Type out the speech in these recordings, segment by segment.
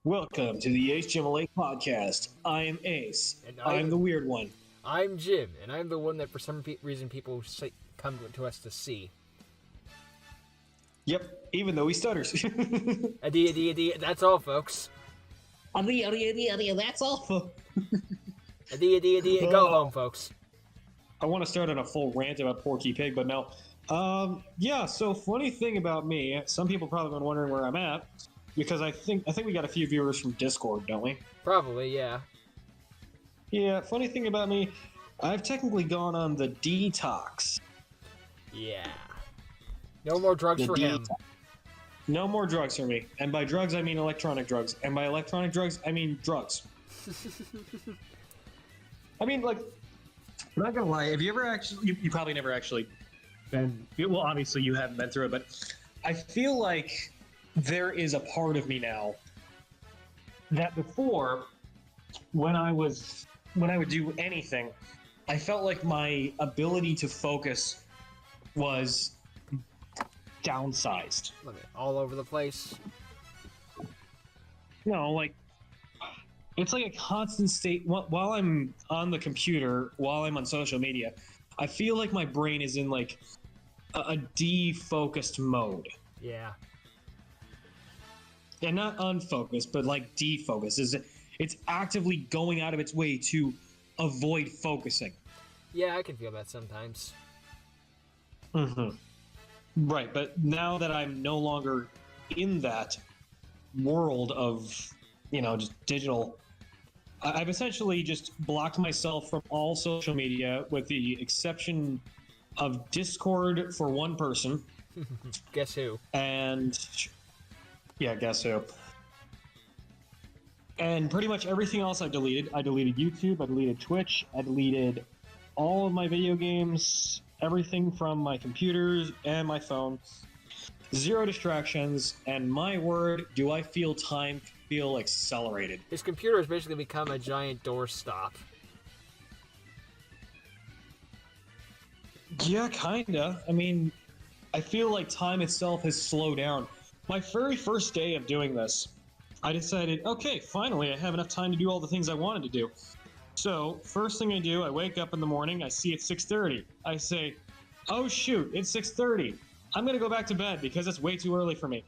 Welcome to the AceJimL8 podcast. I am Ace. And I'm the weird one. I'm Jim, and I'm the one that for some reason people come to us to see. Yep, even though he stutters. That's all, folks. That's all, folks. Go home, folks. I want to start on a full rant about Porky Pig, but no. Yeah, so funny thing about me, some people probably been wondering where I'm at, because I think we got a few viewers from Discord, don't we? Probably, yeah. Yeah, funny thing about me, I've technically gone on the detox. Yeah. No more drugs for him. No more drugs for me. And by drugs, I mean electronic drugs. And by electronic drugs, I mean drugs. I mean, like, I'm not gonna lie, have you ever actually, you probably never actually been, well, obviously you haven't been through it, but I feel like there is a part of me now that before, when I would do anything, I felt like my ability to focus was downsized. Look at all over the place. No, like, it's like a constant state. While I'm on the computer, while I'm on social media, I feel like my brain is in like a defocused mode. Yeah. And not unfocused, but like defocused. It's actively going out of its way to avoid focusing. Yeah, I can feel that sometimes. Mm-hmm. Right, but now that I'm no longer in that world of, just digital, I've essentially just blocked myself from all social media with the exception of Discord for one person. Guess who? And yeah, guess who. And pretty much everything else I've deleted. I deleted YouTube, I deleted Twitch, I deleted all of my video games, everything from my computers and my phone. Zero distractions, and my word, do I feel time feel accelerated. His computer has basically become a giant doorstop. Yeah, kinda. I mean, I feel like time itself has slowed down. My very first day of doing this, I decided, okay, finally I have enough time to do all the things I wanted to do. So, first thing I do, I wake up in the morning, I see it's 6:30. I say, oh shoot, it's 6:30. I'm gonna go back to bed because it's way too early for me.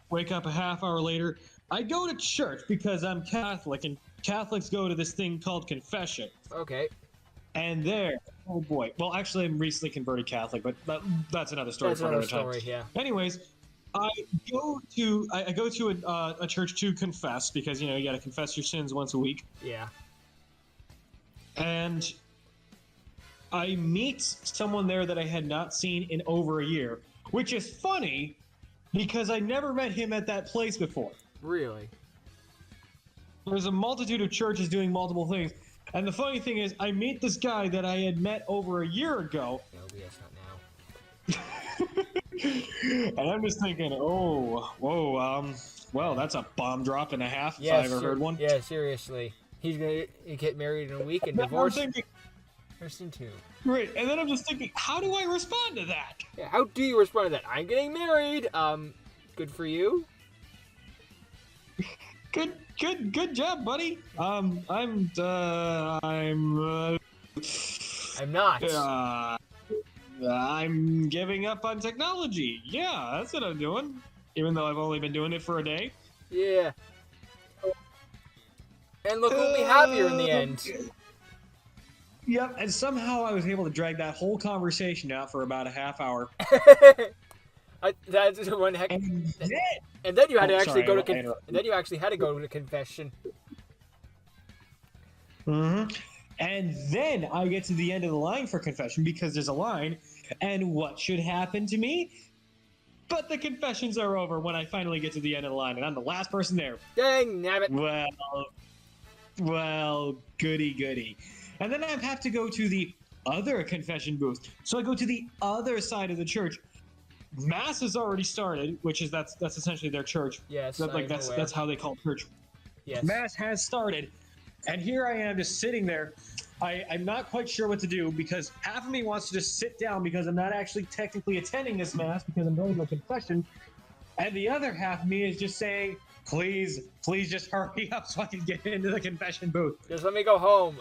Wake up a half hour later. I go to church because I'm Catholic, and Catholics go to this thing called confession. Okay. And there, oh boy. Well, actually, I'm recently converted Catholic, but that's another story for another time. Yeah. Anyways, I go to a church to confess because you got to confess your sins once a week. Yeah. And I meet someone there that I had not seen in over a year, which is funny because I never met him at that place before. Really? There's a multitude of churches doing multiple things. And the funny thing is, I meet this guy that I had met over a year ago. No, yes, not now. And I'm just thinking, well, that's a bomb drop and a half if I ever heard one. Yeah, seriously. He's going to get married in a week and divorce. Person 2. Right, and then I'm just thinking, how do I respond to that? Yeah, how do you respond to that? I'm getting married. Good for you. Good job, buddy. I'm not. I'm giving up on technology. Yeah, that's what I'm doing. Even though I've only been doing it for a day. Yeah. And look, we'll be happier in the end. Yep, and somehow I was able to drag that whole conversation out for about a half hour. That's one heck. And then you had to actually go to. And then you actually had to go to confession. Mm-hmm. And then I get to the end of the line for confession because there's a line, and what should happen to me? But the confessions are over when I finally get to the end of the line, and I'm the last person there. Dang, nabbit. Well, goody. And then I have to go to the other confession booth. So I go to the other side of the church. Mass has already started, which is that's essentially their church. Yes, that's how they call church. Yes. Mass has started, and here I am just sitting there. I'm not quite sure what to do because half of me wants to just sit down because I'm not actually technically attending this mass because I'm going to a confession. And the other half of me is just saying, please, please just hurry up so I can get into the confession booth. Just let me go home.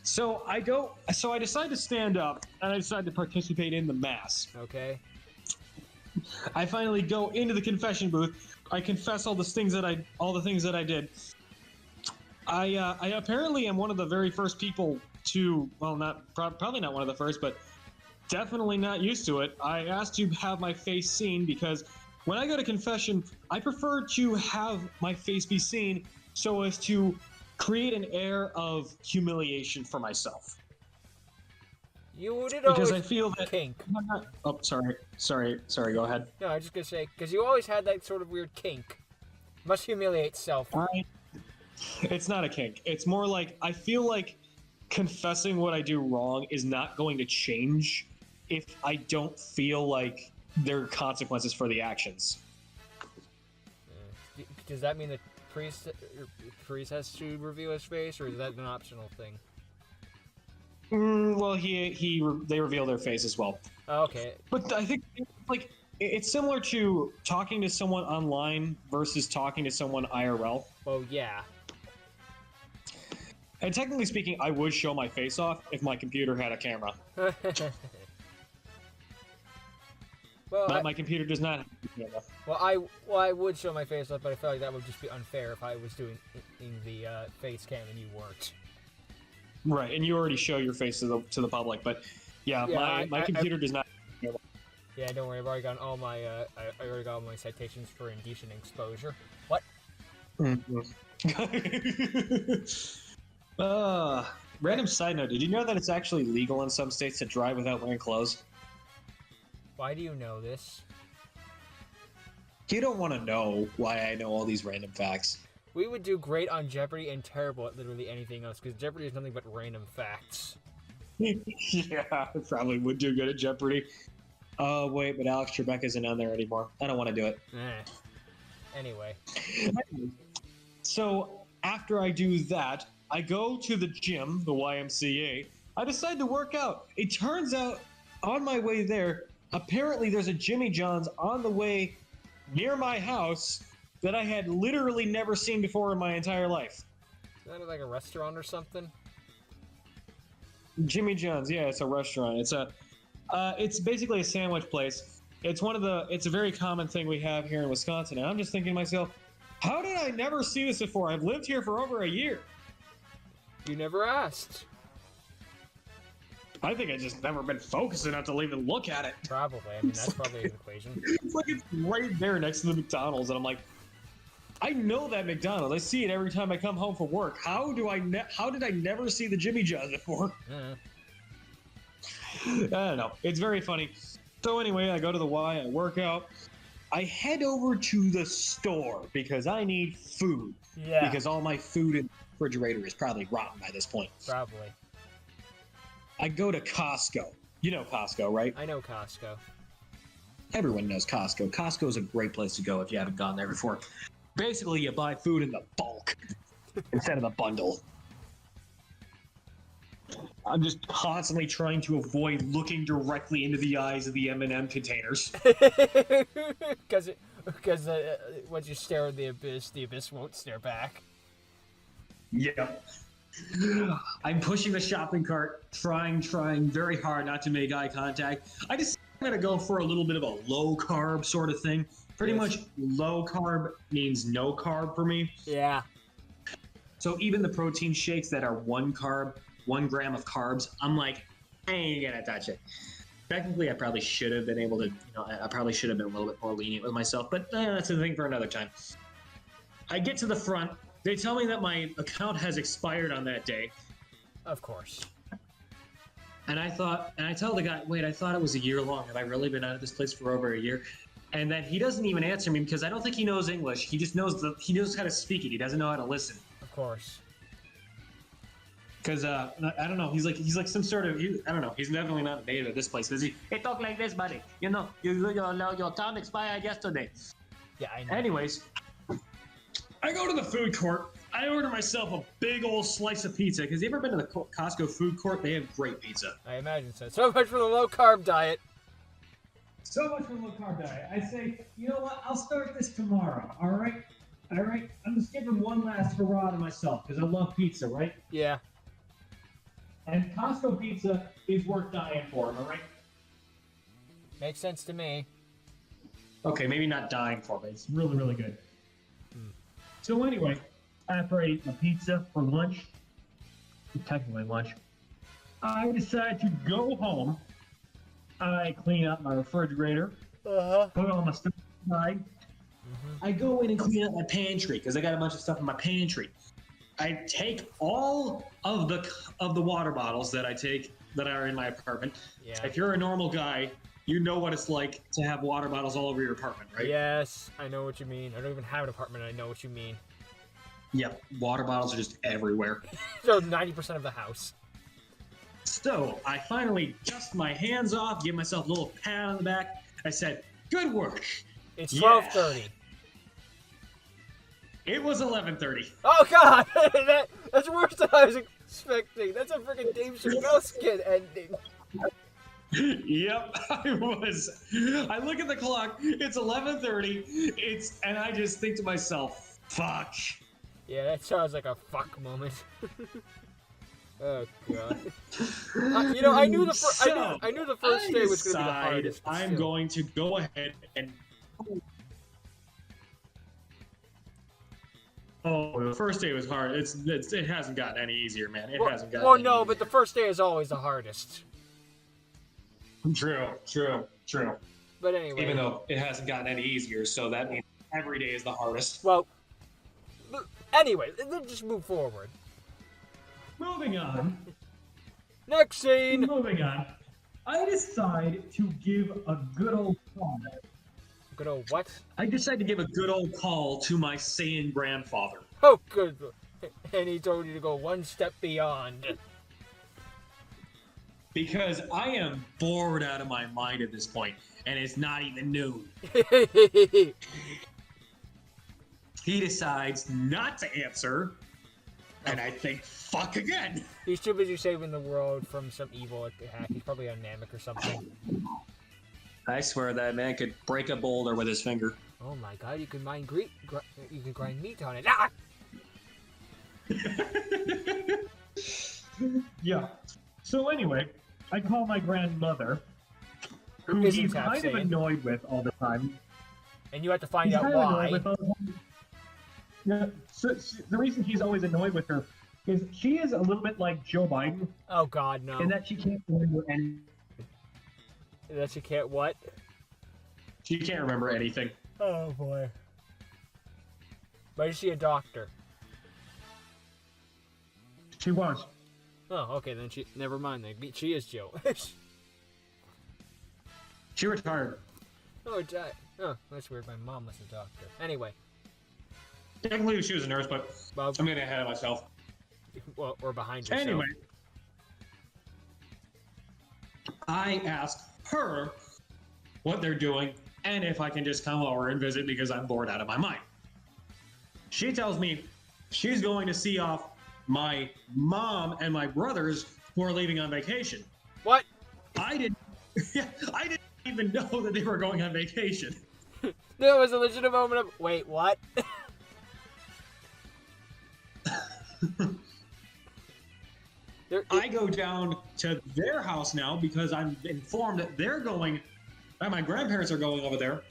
So I decide to stand up and I decide to participate in the mass. Okay. I finally go into the confession booth. I confess all the things that I did. I apparently am one of the very first people to, well, probably not one of the first, but definitely not used to it. I asked to have my face seen because when I go to confession, I prefer to have my face be seen so as to create an air of humiliation for myself. You did because always I feel that kink. Oh, sorry. Go ahead. No, I was just gonna say because you always had that sort of weird kink. Must humiliate self. It's not a kink. It's more like I feel like confessing what I do wrong is not going to change if I don't feel like there are consequences for the actions. Does that mean the priest has to reveal his face, or is that an optional thing? Well, they reveal their face as well. Oh, okay. But I think like it's similar to talking to someone online versus talking to someone IRL. Oh yeah. And technically speaking, I would show my face off if my computer had a camera. Well, but my computer does not have a camera. Well, I would show my face off, but I feel like that would just be unfair if I was doing the face cam and you weren't. Right, and you already show your face to the public, but yeah, my computer does not. Yeah, don't worry. I've already gotten all my I already got all my citations for indecent exposure. What? Random side note: did you know that it's actually legal in some states to drive without wearing clothes? Why do you know this? You don't want to know why I know all these random facts. We would do great on Jeopardy and terrible at literally anything else, because Jeopardy is nothing but random facts. Yeah, I probably would do good at Jeopardy. Oh, wait, but Alex Trebek isn't on there anymore. I don't want to do it. Anyway. So, after I do that, I go to the gym, the YMCA. I decide to work out. It turns out, on my way there, apparently there's a Jimmy John's on the way near my house that I had literally never seen before in my entire life. Is that like a restaurant or something? Jimmy John's, yeah, it's a restaurant. It's basically a sandwich place. It's a very common thing we have here in Wisconsin. And I'm just thinking to myself, how did I never see this before? I've lived here for over a year. You never asked. I think I just never been focused enough to even look at it. Probably. I mean, that's probably an equation. It's like it's right there next to the McDonald's, and I'm like, I know that McDonald's. I see it every time I come home from work. How did I never see the Jimmy John's before? I don't know. It's very funny. So anyway, I go to the Y, I work out. I head over to the store because I need food. Yeah. Because all my food in the refrigerator is probably rotten by this point. Probably. I go to Costco. You know Costco, right? I know Costco. Everyone knows Costco. Costco is a great place to go if you haven't gone there before. Basically, you buy food in the bulk instead of the bundle. I'm just constantly trying to avoid looking directly into the eyes of the M&M containers. Because once you stare at the abyss won't stare back. Yep. I'm pushing the shopping cart, trying very hard not to make eye contact. I'm going to go for a little bit of a low carb sort of thing. Pretty much low carb means no carb for me. Yeah. So even the protein shakes that are 1 gram of carbs, I'm like, I ain't gonna touch it. Technically, I probably should have been able to, I probably should have been a little bit more lenient with myself, but that's a thing for another time. I get to the front. They tell me that my account has expired on that day. Of course. And I tell the guy, wait, I thought it was a year long. Have I really been out of this place for over a year? And then he doesn't even answer me because I don't think he knows English. He just knows how to speak it. He doesn't know how to listen. Of course. Because I don't know. He's like some sort of. I don't know. He's definitely not a native of this place. Does he? He talk like this, buddy. Your time expired yesterday. Yeah, I know. Anyways, I go to the food court. I order myself a big old slice of pizza. Because you ever been to the Costco food court? They have great pizza. I imagine so. So much for the low carb diet. So much for low carb diet. I say, you know what? I'll start this tomorrow. All right. All right. I'm just giving one last hurrah to myself because I love pizza, right? Yeah. And Costco pizza is worth dying for. Am I right? Makes sense to me. Okay, maybe not dying for, but it's really, really good. So anyway, after I ate my pizza for lunch, technically lunch, I decided to go home. I clean out my refrigerator, put all my stuff aside. I go in and clean out my pantry because I got a bunch of stuff in my pantry. I take all of the water bottles that are in my apartment. Yeah. If you're a normal guy, you know what it's like to have water bottles all over your apartment, right? Yes, I know what you mean. I don't even have an apartment. I know what you mean. Yep, water bottles are just everywhere. So 90% of the house. So I finally dust my hands off, give myself a little pat on the back. I said, "Good work." It's 12:30. It was 11:30. Oh God, that's worse than I was expecting. That's a freaking Dave Chappelle skit ending. Yep, I was. I look at the clock. It's 11:30. And I just think to myself, "Fuck." Yeah, that sounds like a fuck moment. Oh God. I knew the first day was going to be the hardest. I'm going to go ahead and. Oh, the first day was hard. It hasn't gotten any easier, man. It hasn't gotten. Well, no, but the first day is always the hardest. True. But anyway. Even though it hasn't gotten any easier, so that means every day is the hardest. Well, anyway, let's just move forward. Moving on. Next scene. Moving on. I decide to give a good old call. Good old what? I decide to give a good old call to my Saiyan grandfather. Oh, good. And he told you to go one step beyond. Because I am bored out of my mind at this point, and it's not even noon. He decides not to answer, and I think, fuck again. He's too busy saving the world from some evil hack. He's probably on Namek or something. I swear that man could break a boulder with his finger. Oh my God! You can you can grind meat on it. Ah! Yeah. So anyway, I call my grandmother, who he's kind of annoyed with all the time. And you have to find out why. Yeah. So the reason he's always annoyed with her is she is a little bit like Joe Biden. Oh God, no. In that she can't remember anything. That she can't what? She can't remember anything. Oh boy. But is she a doctor? She was. Oh, okay, then never mind then. She is Joe. She retired. Oh, that's weird. My mom was a doctor. Anyway. Technically she was a nurse, but well, I'm getting ahead of myself. Well, or behind yourself. Anyway. I ask her what they're doing and if I can just come over and visit because I'm bored out of my mind. She tells me she's going to see off my mom and my brothers who are leaving on vacation. What? I didn't even know that they were going on vacation. There was a legitimate moment of, wait, what? I go down to their house now because I'm informed that that my grandparents are going over there.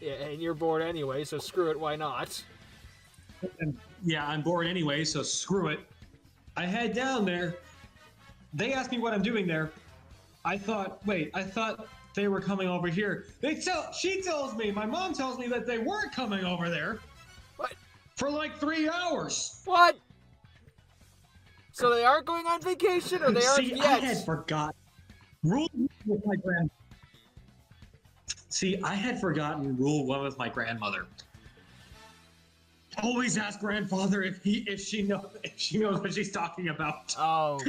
Yeah, and you're bored anyway, so screw it, why not? Yeah, I'm bored anyway, so screw it. I head down there. They ask me what I'm doing there. I thought they were coming over here. She tells me, my mom tells me that they weren't coming over there. What? For like 3 hours. What? So they aren't going on vacation, or they aren't yet? I had forgotten. Rule with my grand. See, I had forgotten rule 1 with my grandmother. Always ask grandfather if she knows what she's talking about. Oh,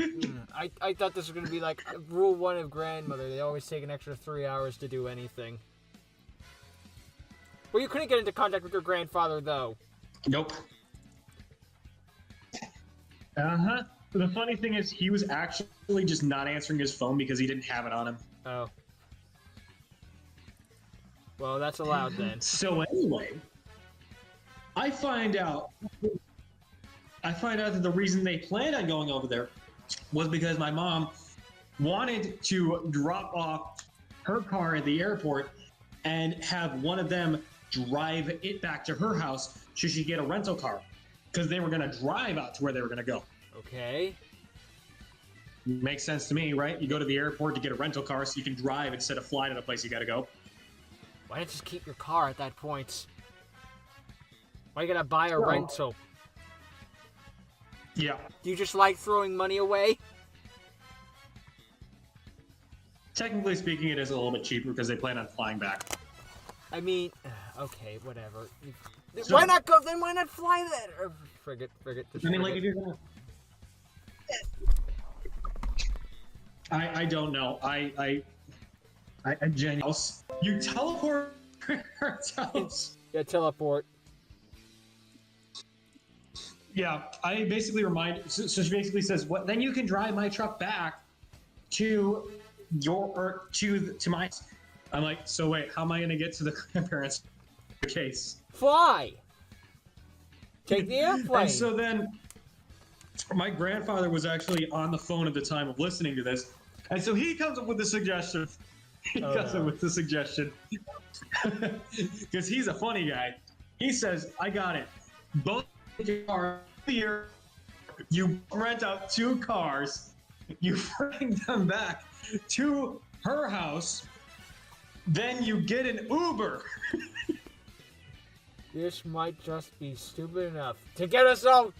I thought this was gonna be like rule 1 of grandmother. They always take an extra 3 hours to do anything. Well, you couldn't get into contact with your grandfather though. Nope. Uh-huh. The funny thing is, he was actually just not answering his phone because he didn't have it on him. Oh. Well, that's allowed then. So anyway, I find out that the reason they planned on going over there was because my mom wanted to drop off her car at the airport and have one of them drive it back to her house so she could get a rental car, because they were going to drive out to where they were going to go. Okay. Makes sense to me, right? You go to the airport to get a rental car so you can drive instead of fly to the place you got to go. Why not just keep your car at that point? Why you gotta buy a rental? Yeah. Do you just like throwing money away? Technically speaking, it is a little bit cheaper because they plan on flying back. I mean, okay, whatever. So, why not go? Then why not fly that? Forget. I mean, like, if you're gonna... I don't know. I genuinely... You teleport her house. Yeah, teleport. Yeah, I basically so she basically says, "What? Then you can drive my truck back to to my." I'm like, so wait, how am I going to get to the grandparents' case? Fly. Take the airplane. And so then, my grandfather was actually on the phone at the time of listening to this, and so he comes up with the suggestion. Because he's a funny guy. He says, "I got it. Both cars here. You rent out 2 cars. You bring them back to her house. Then you get an Uber." This might just be stupid enough to get us all